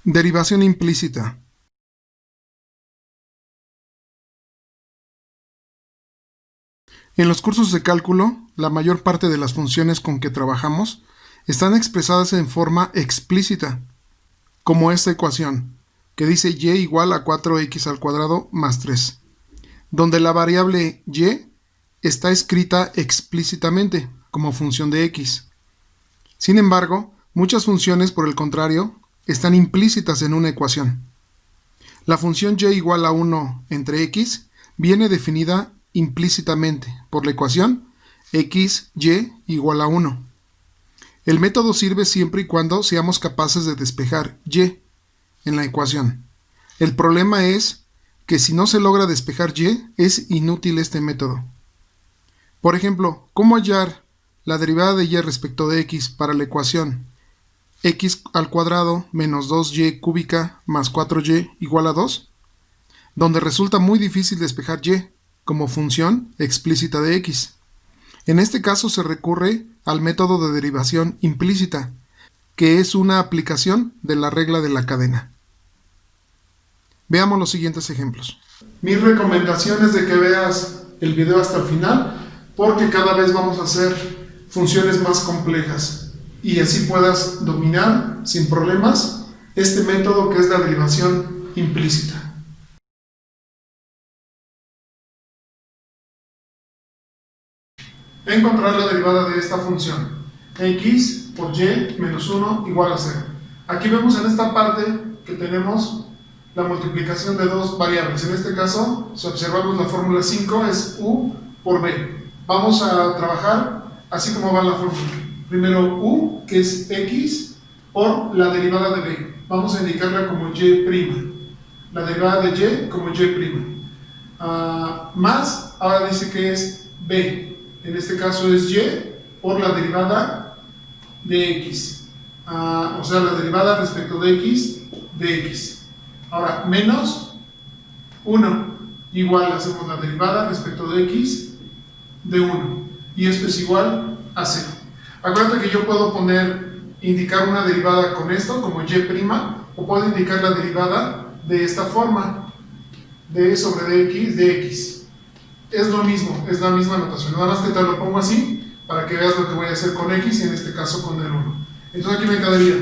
Derivación implícita. En los cursos de cálculo, la mayor parte de las funciones con que trabajamos están expresadas en forma explícita, como esta ecuación, que dice y igual a 4x al cuadrado más 3, donde la variable y está escrita explícitamente como función de x. Sin embargo, muchas funciones, por el contrario, están implícitas en una ecuación. La función y igual a 1 entre x viene definida implícitamente por la ecuación x, y igual a 1. El método sirve siempre y cuando seamos capaces de despejar y en la ecuación. El problema es que si no se logra despejar y, es inútil este método. Por ejemplo, ¿cómo hallar la derivada de y respecto de x para la ecuación x al cuadrado menos 2y cúbica más 4y igual a 2? Donde resulta muy difícil despejar y como función explícita de x. En este caso se recurre al método de derivación implícita, que es una aplicación de la regla de la cadena. Veamos los siguientes ejemplos. Mi recomendación es de que veas el video hasta el final, porque cada vez vamos a hacer funciones más complejas y así puedas dominar sin problemas este método que es la derivación implícita. Encontrar la derivada de esta función x por y menos 1 igual a 0. Aquí vemos en esta parte que tenemos la multiplicación de dos variables. En este caso, si observamos la fórmula 5, es u por b. Vamos a trabajar así como va la fórmula. Primero u, que es x, por la derivada de b. Vamos a indicarla como y'. La derivada de y como y'. Más, ahora dice que es b. En este caso es y por la derivada de x. O sea, la derivada respecto de x de x. Ahora, menos 1 igual, hacemos la derivada respecto de x de 1. Y esto es igual a 0. Acuérdate que yo puedo indicar una derivada con esto, como y', o puedo indicar la derivada de esta forma, d sobre dx de x. Es lo mismo, es la misma notación. Nada más que te lo pongo así, para que veas lo que voy a hacer con x, y en este caso con el 1. Entonces aquí me quedaría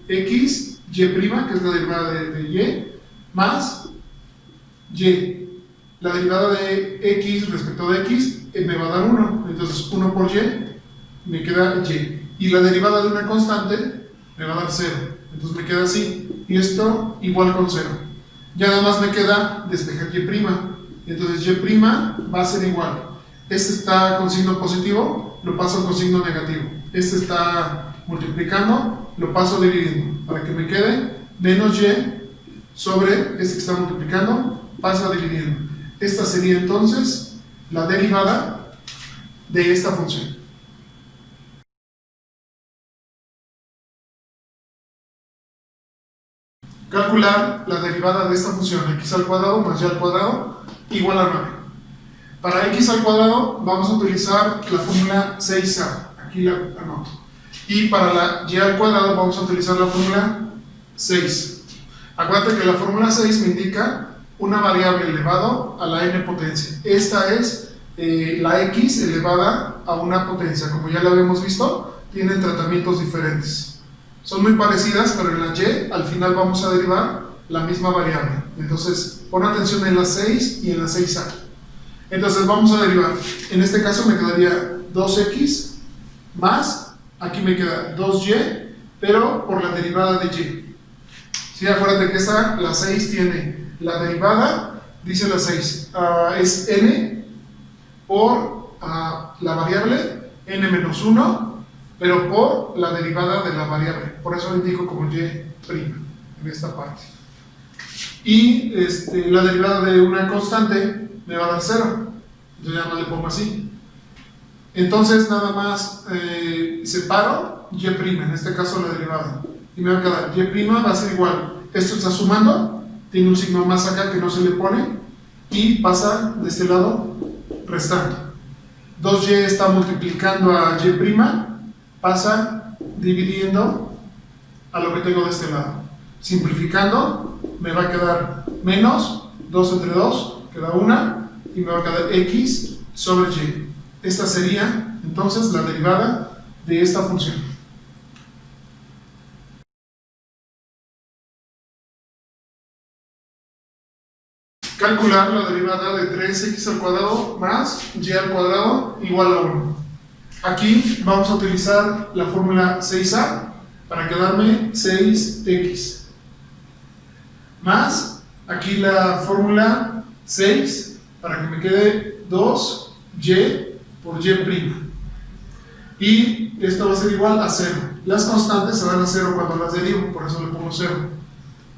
x, y', que es la derivada de y, más y. La derivada de x respecto de x me va a dar 1. Entonces 1 por y me queda y. Y la derivada de una constante me va a dar 0. Entonces me queda así. Y esto igual con 0. Ya nada más me queda despejar y'. Entonces y' va a ser igual. Este está con signo positivo, lo paso con signo negativo. Este está multiplicando, lo paso dividiendo. Para que me quede menos y sobre este que está multiplicando, pasa dividiendo. Esta sería entonces la derivada de esta función. Calcular la derivada de esta función x al cuadrado más y al cuadrado igual a 9. Para x al cuadrado vamos a utilizar la fórmula 6a, aquí la anoto. Y para la y al cuadrado vamos a utilizar la fórmula 6. Acuérdate que la fórmula 6 me indica una variable elevado a la n potencia. Esta es la x elevada a una potencia. Como ya lo habíamos visto, tienen tratamientos diferentes. Son muy parecidas, pero en la y al final vamos a derivar la misma variable. Entonces, pon atención en la 6 y en la 6a. Entonces vamos a derivar. En este caso me quedaría 2x más, aquí me queda 2y, pero por la derivada de y. Sí, acuérdate que la 6 tiene la derivada, dice la 6, es n por la variable n menos 1, pero por la derivada de la variable. Por eso lo indico como y' en esta parte. Y la derivada de una constante me va a dar 0. Yo ya no le pongo así. Entonces nada más separo y', en este caso la derivada. Y me va a quedar y' va a ser igual. Esto está sumando, tiene un signo más acá que no se le pone, y pasa de este lado restando. 2y está multiplicando a y', pasa dividiendo a lo que tengo de este lado. Simplificando, me va a quedar menos 2 entre 2, queda 1, y me va a quedar x sobre y. Esta sería entonces la derivada de esta función. Calcular la derivada de 3x al cuadrado más y al cuadrado igual a 1. Aquí vamos a utilizar la fórmula 6a para quedarme 6x. Más aquí la fórmula 6 para que me quede 2y por y'. Y esto va a ser igual a 0. Las constantes se van a 0 cuando las derivo, por eso le pongo 0.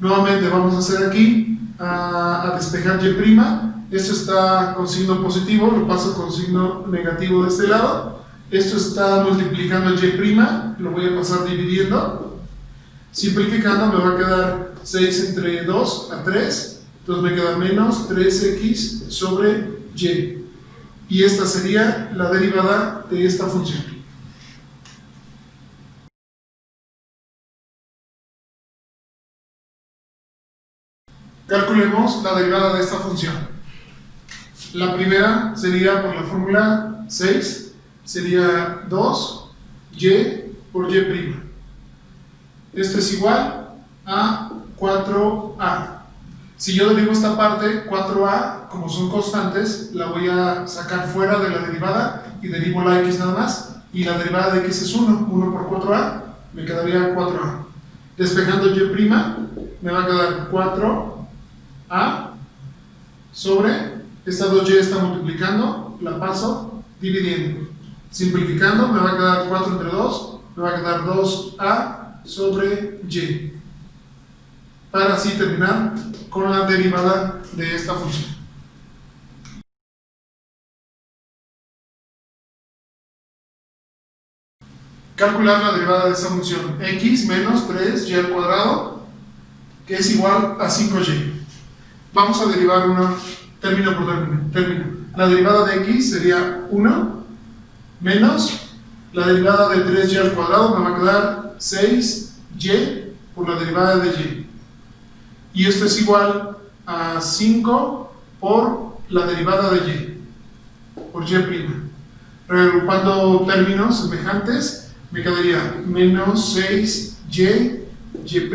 Nuevamente vamos a hacer aquí a despejar y'. Esto está con signo positivo, lo paso con signo negativo de este lado. Esto está multiplicando y', lo voy a pasar dividiendo. Simplificando me va a quedar 6 entre 2 a 3, entonces me queda menos 3x sobre y. Y esta sería la derivada de esta función. Calculemos la derivada de esta función. La primera sería por la fórmula 6, sería 2y por y'. Esto es igual a 4a. Si yo derivo esta parte, 4a, como son constantes, la voy a sacar fuera de la derivada y derivo la x nada más. Y la derivada de x es 1, 1 por 4a, me quedaría 4a. Despejando y', me va a quedar 4a sobre, esta 2y está multiplicando, la paso dividiendo. Simplificando, me va a quedar 4 entre 2, me va a quedar 2a sobre y, para así terminar con la derivada de esta función. Calcular la derivada de esta función, x menos 3y al cuadrado, que es igual a 5y. Vamos a derivar una término por término. La derivada de x sería 1 menos la derivada de 3y al cuadrado, me va a quedar 6y por la derivada de y. Y esto es igual a 5 por la derivada de y, por y'. Reagrupando términos semejantes, me quedaría menos 6y, y'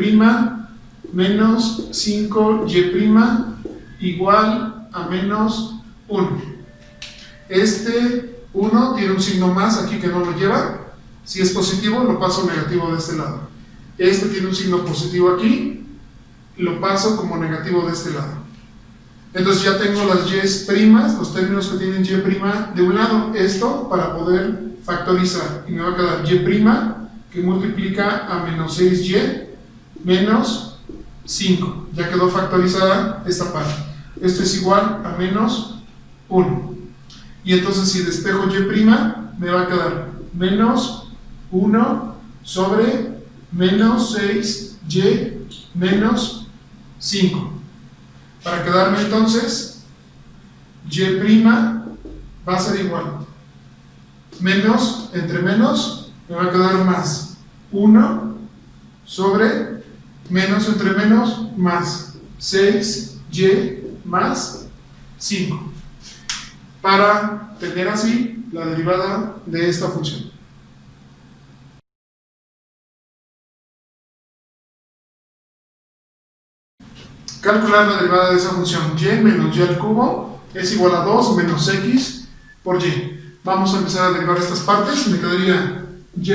menos 5y' igual a menos 1. Este 1 tiene un signo más aquí que no lo lleva. Si es positivo, lo paso negativo de este lado. Este tiene un signo positivo aquí, lo paso como negativo de este lado. Entonces ya tengo las y', los términos que tienen y' de un lado. Esto para poder factorizar. Y me va a quedar y' que multiplica a menos 6y menos 5. Ya quedó factorizada esta parte. Esto es igual a menos 1. Y entonces si despejo y', me va a quedar menos 1 sobre menos 6y menos 5. Para quedarme entonces, y' va a ser igual. Menos entre menos me va a quedar más 1 sobre menos entre menos más 6y más 5. Para tener así la derivada de esta función. Calcular la derivada de esa función, y menos y al cubo es igual a 2 menos x por y. Vamos a empezar a derivar estas partes. Me quedaría y'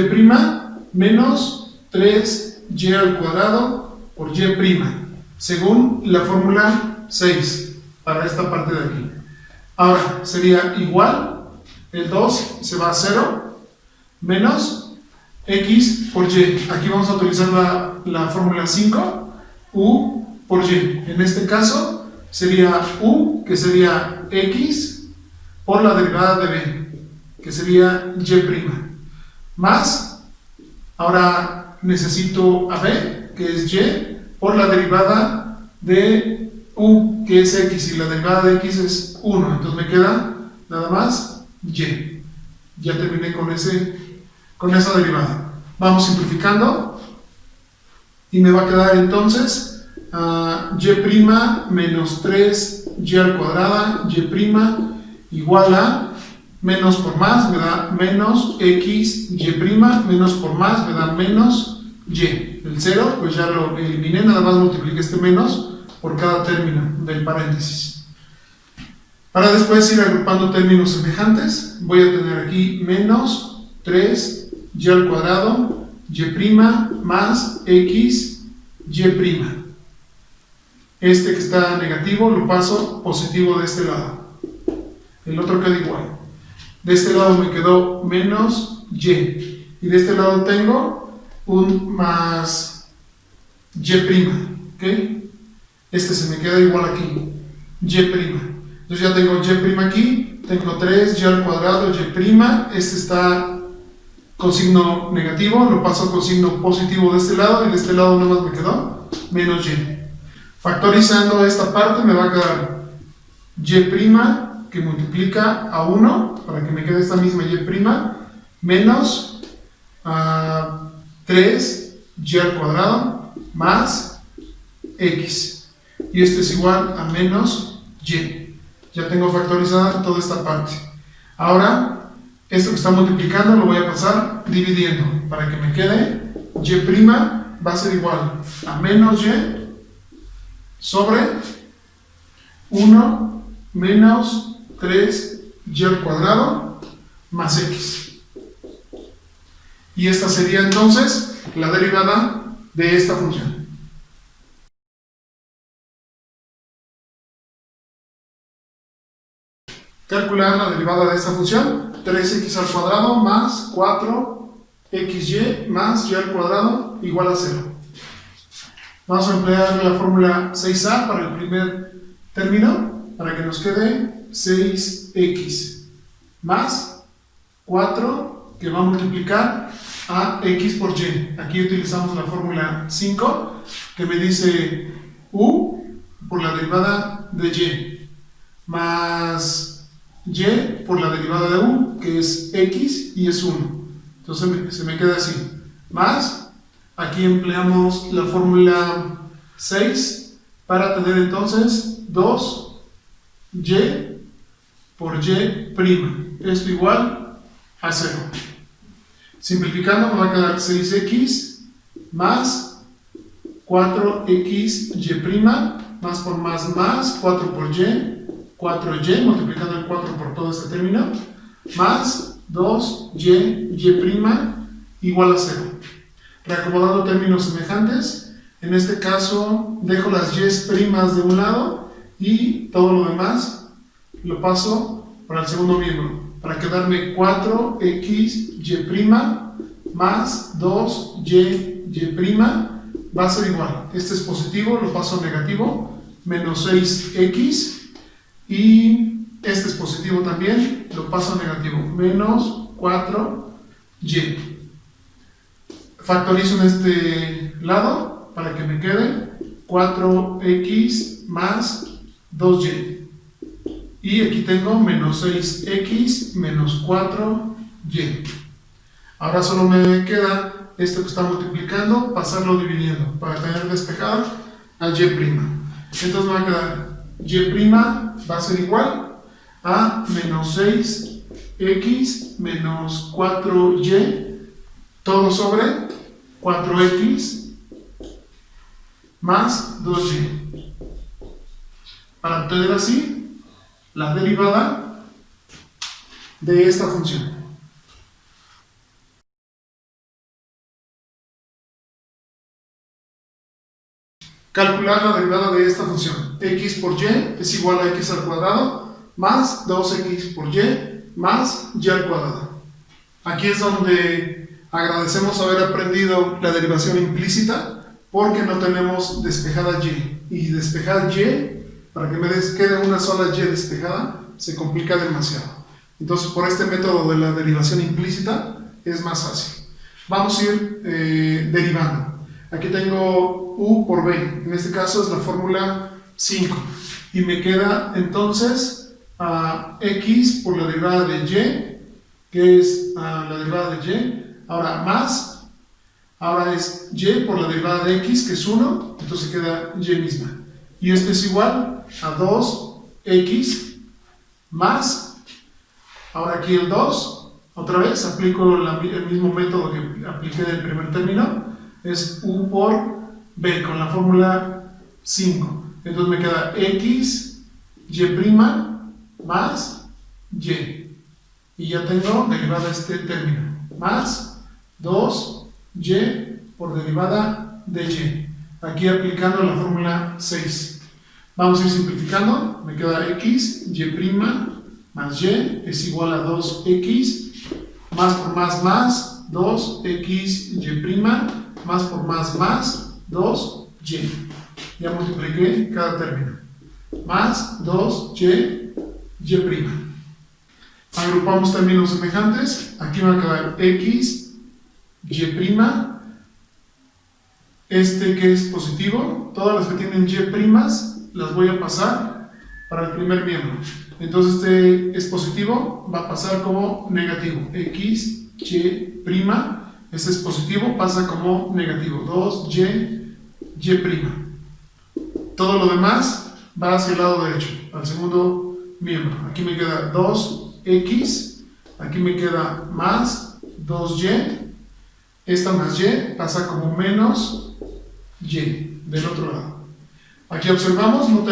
menos 3y al cuadrado por y', según la fórmula 6 para esta parte de aquí. Ahora sería igual, el 2 se va a 0, menos x por y. Aquí vamos a utilizar la fórmula 5, u por y. En este caso sería u, que sería x, por la derivada de b, que sería y'. Más, ahora necesito a b, que es y, por la derivada de u, que es x, y la derivada de x es 1. Entonces me queda nada más y. Ya terminé con esa derivada. Vamos simplificando. Y me va a quedar entonces y' menos 3y al cuadrada y' igual a menos por más me da menos x y' menos por más me da menos y. El 0 pues ya lo eliminé, nada más multipliqué este menos por cada término del paréntesis. Para después ir agrupando términos semejantes, voy a tener aquí menos 3y al cuadrado y' más x y'. Este que está negativo lo paso positivo de este lado. El otro queda igual. De este lado me quedó menos y. Y de este lado tengo un más y'. ¿Ok? Este se me queda igual aquí. Y'. Entonces ya tengo y' aquí. Tengo 3y al cuadrado y'. Este está con signo negativo. Lo paso con signo positivo de este lado. Y de este lado nada más me quedó menos y. Factorizando esta parte me va a quedar y' que multiplica a 1 para que me quede esta misma y' menos 3y al cuadrado más x. Y esto es igual a menos y. Ya tengo factorizada toda esta parte. Ahora, esto que está multiplicando lo voy a pasar dividiendo para que me quede y' va a ser igual a menos y sobre 1 menos 3y al cuadrado más x. Y esta sería entonces la derivada de esta función. Calcular la derivada de esta función: 3x al cuadrado más 4xy más y al cuadrado igual a 0. Vamos a emplear la fórmula 6a para el primer término, para que nos quede 6x más 4, que va a multiplicar a x por y. Aquí utilizamos la fórmula 5, que me dice u por la derivada de y, más y por la derivada de u, que es x y es 1. Entonces se me queda así. Más, aquí empleamos la fórmula 6 para tener entonces 2y por y'. Esto igual a 0. Simplificando me va a quedar 6x más 4xy', más por más, 4 por y, 4y, multiplicando el 4 por todo este término, más 2y' igual a 0. Reacomodando términos semejantes, en este caso dejo las y'es primas de un lado y todo lo demás lo paso para el segundo miembro, para quedarme 4xy' más 2y' va a ser igual. Este es positivo, lo paso a negativo, menos 6x, y este es positivo también, lo paso a negativo, menos 4y. Factorizo en este lado para que me quede 4x más 2y. Y aquí tengo menos 6x menos 4y. Ahora solo me queda esto que está multiplicando, pasarlo dividiendo para tener despejado a y'. Entonces me va a quedar y' va a ser igual a menos 6x menos 4y, todo sobre 4x más 2y. Para obtener así la derivada de esta función. Calcular la derivada de esta función. X por y es igual a x al cuadrado más 2x por y más y al cuadrado. Aquí es donde agradecemos haber aprendido la derivación implícita, porque no tenemos despejada y. Y despejada y, para que me quede una sola y despejada, se complica demasiado. Entonces, por este método de la derivación implícita es más fácil. Vamos a ir derivando. Aquí tengo u por b, en este caso es la fórmula 5. Y me queda entonces x por la derivada de y, que es la derivada de y, ahora más Ahora es y por la derivada de x, que es 1, entonces queda y misma. Y esto es igual a 2x más, ahora aquí el 2, otra vez aplico el mismo método que apliqué del primer término, es u por b con la fórmula 5. Entonces me queda x, y' más y. Y ya tengo derivada de este término, más 2y por derivada de y. Aquí aplicando la fórmula 6. Vamos a ir simplificando. Me queda x, y' más y es igual a 2x, más por más, 2x, y', más por más, 2y. Ya multipliqué cada término. Más 2y, y'. Agrupamos términos semejantes. Aquí va a quedar x, y', este que es positivo. Todas las que tienen y' las voy a pasar para el primer miembro. Entonces este es positivo, va a pasar como negativo. X, y', este es positivo, pasa como negativo. 2y, y'. Todo lo demás va hacia el lado derecho, al segundo miembro. Aquí me queda 2x, aquí me queda más 2y, esta más y pasa como menos y del otro lado. Aquí observamos, no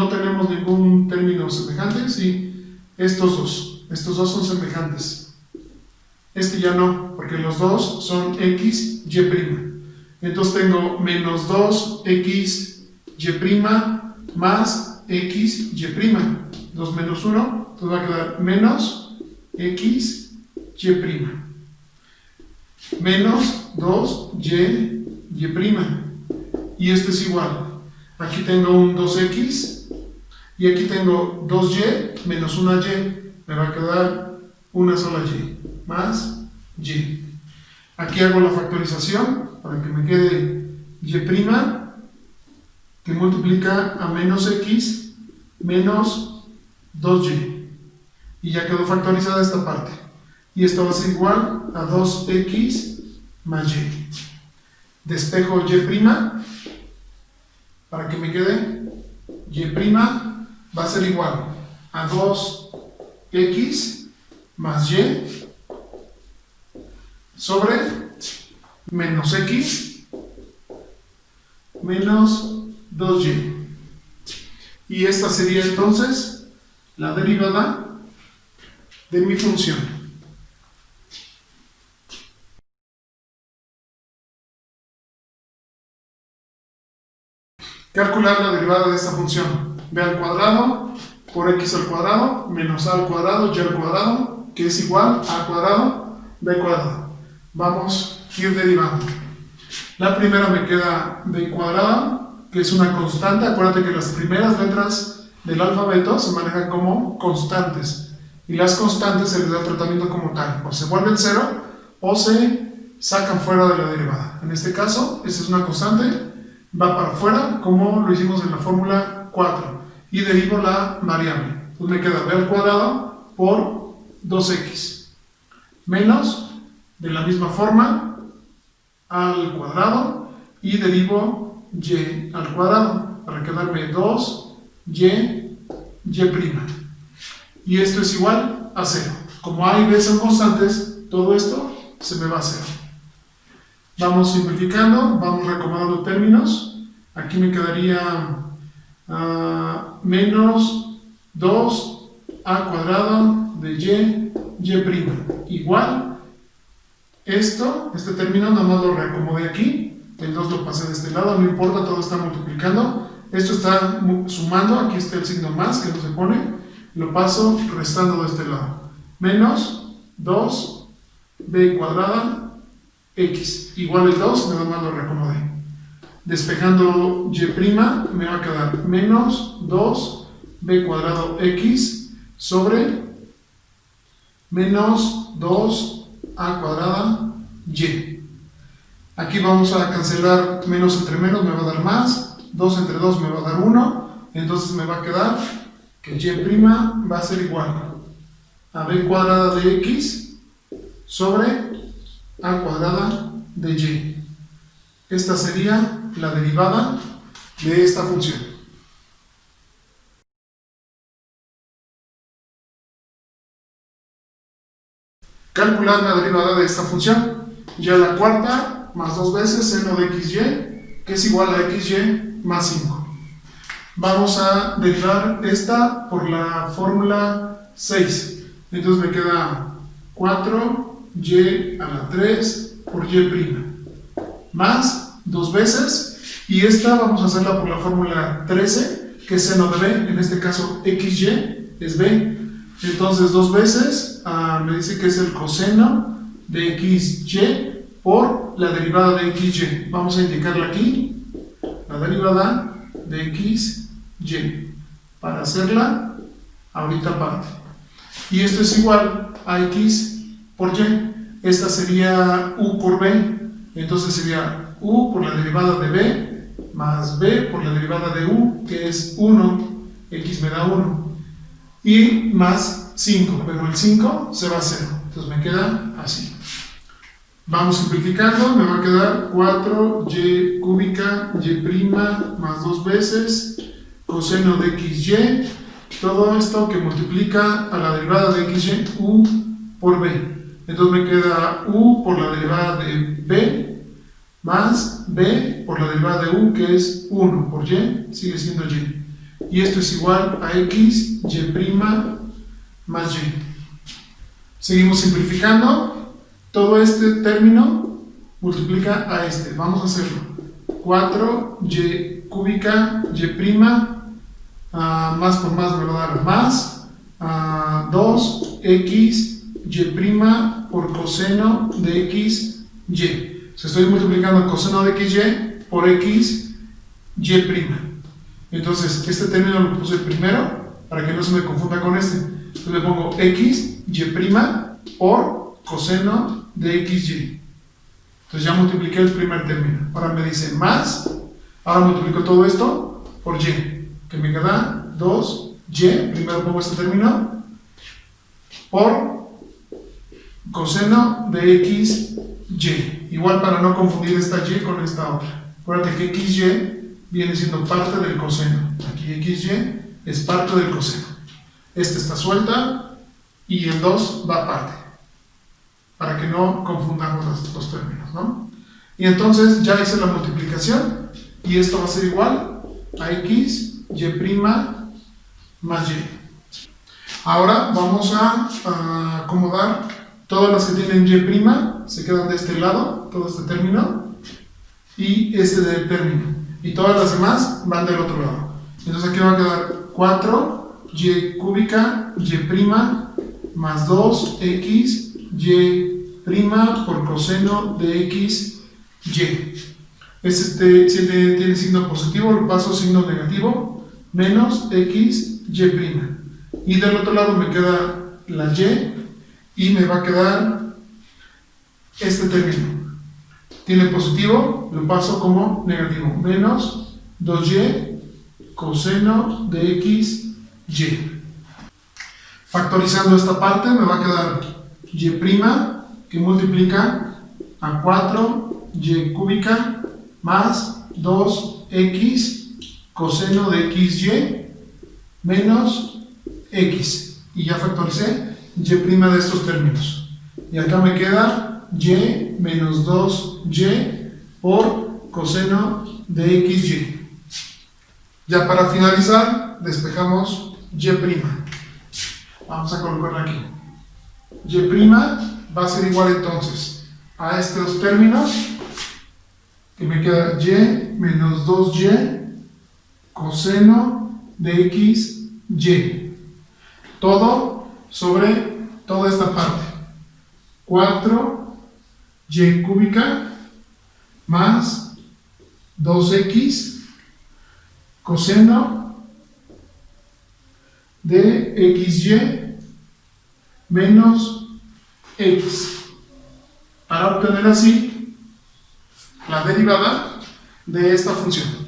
tenemos ningún término semejante, sí, estos dos son semejantes. Este ya no, porque los dos son x, y'. Entonces tengo menos 2x, y' más x, y'. 2 menos 1, entonces va a quedar menos x, y'. Menos 2y, y'. Y este es igual. Aquí tengo un 2x y aquí tengo 2y menos una y. Me va a quedar una sola y, más y. Aquí hago la factorización para que me quede y', que multiplica a menos x menos 2y. Y ya quedó factorizada esta parte. Y esto va a ser igual a 2x más y. Despejo y', para que me quede y' va a ser igual a 2x más y sobre menos x menos 2y. Y esta sería entonces la derivada de mi función. Calcular la derivada de esta función. b al cuadrado por x al cuadrado menos a al cuadrado y al cuadrado, que es igual a al cuadrado b cuadrado. Vamos a ir derivando. La primera me queda b cuadrado, que es una constante. Acuérdate que las primeras letras del alfabeto se manejan como constantes. Y las constantes se les da tratamiento como tal. O se vuelven cero o se sacan fuera de la derivada. En este caso, esta es una constante. Va para afuera, como lo hicimos en la fórmula 4, y derivo la variable. Entonces me queda b al cuadrado por 2x, menos, de la misma forma, a al cuadrado, y derivo y al cuadrado, para quedarme 2y, y'. Y esto es igual a 0. Como a y b son constantes, todo esto se me va a 0. Vamos simplificando, vamos reacomodando términos. Aquí me quedaría menos 2a cuadrado de y, igual. Este término nada más lo reacomodé aquí. El 2 lo pasé de este lado, no importa, todo está multiplicando. Esto está sumando, aquí está el signo más que no se pone. Lo paso restando de este lado. Menos 2b cuadrada x, igual el 2, nada más lo reacomodé. Despejando y' me va a quedar menos 2b cuadrado x sobre menos 2a cuadrada y. Aquí vamos a cancelar menos entre menos, me va a dar más, 2 entre 2 me va a dar 1, entonces me va a quedar que y' va a ser igual a b cuadrada de x sobre a cuadrada de y. esta sería la derivada de esta función. Calcular la derivada de esta función. Ya la cuarta más 2 veces seno de xy, que es igual a xy más 5. Vamos a derivar esta por la fórmula 6. Entonces me queda 4y a la 3 por y' más 2 veces, y esta vamos a hacerla por la fórmula 13, que es seno de b, en este caso xy es b. Entonces 2 veces me dice que es el coseno de xy por la derivada de xy. Vamos a indicarla aquí, la derivada de xy, para hacerla ahorita aparte. Y esto es igual a x por y. Esta sería u por b. Entonces sería u por la derivada de b más b por la derivada de u, que es 1. X me da 1. Y más 5, pero el 5 se va a 0. Entonces me queda así. Vamos simplificando, me va a quedar 4y cúbica y' más 2 veces coseno de xy, todo esto que multiplica a la derivada de xy, u por b. Entonces me queda u por la derivada de b más b por la derivada de u, que es 1 por y, sigue siendo y. Y esto es igual a x, y' más y. Seguimos simplificando. Todo este término multiplica a este. Vamos a hacerlo. 4y cúbica y', más por más me va a dar más 2x y' por coseno de xy. Se estoy multiplicando coseno de xy por x y'. Entonces, este término lo puse primero para que no se me confunda con este. Entonces le pongo x y' por coseno de xy. Entonces ya multipliqué el primer término. Ahora me dice más. Ahora multiplico todo esto por y, que me queda 2y. Primero pongo este término por coseno de xy. Igual para no confundir esta y con esta otra. Acuérdate que xy viene siendo parte del coseno. Aquí xy es parte del coseno. Esta está suelta y el 2 va aparte, para que no confundamos los términos, ¿no? Y entonces ya hice la multiplicación y esto va a ser igual a x y' más y. Ahora vamos a acomodar todas las que tienen y', se quedan de este lado, todo este término y este del término, y todas las demás van del otro lado. Entonces aquí va a quedar 4y cúbica y' más 2x y' por coseno de xy. Este tiene signo positivo, lo paso a signo negativo, menos xy'. Y del otro lado me queda la y me va a quedar este término. Tiene positivo, lo paso como negativo, menos 2y coseno de xy. Factorizando esta parte me va a quedar y', que multiplica a 4y cúbica más 2x coseno de xy menos x. Y ya factoricé y' de estos términos. Y acá me queda y menos 2y por coseno de xy. Ya para finalizar, despejamos y'. Vamos a colocarla aquí. Y' va a ser igual entonces a estos términos, que me queda y menos 2y coseno de xy. Todo sobre toda esta parte. 4y cúbica más 2x coseno de xy menos x, para obtener así la derivada de esta función.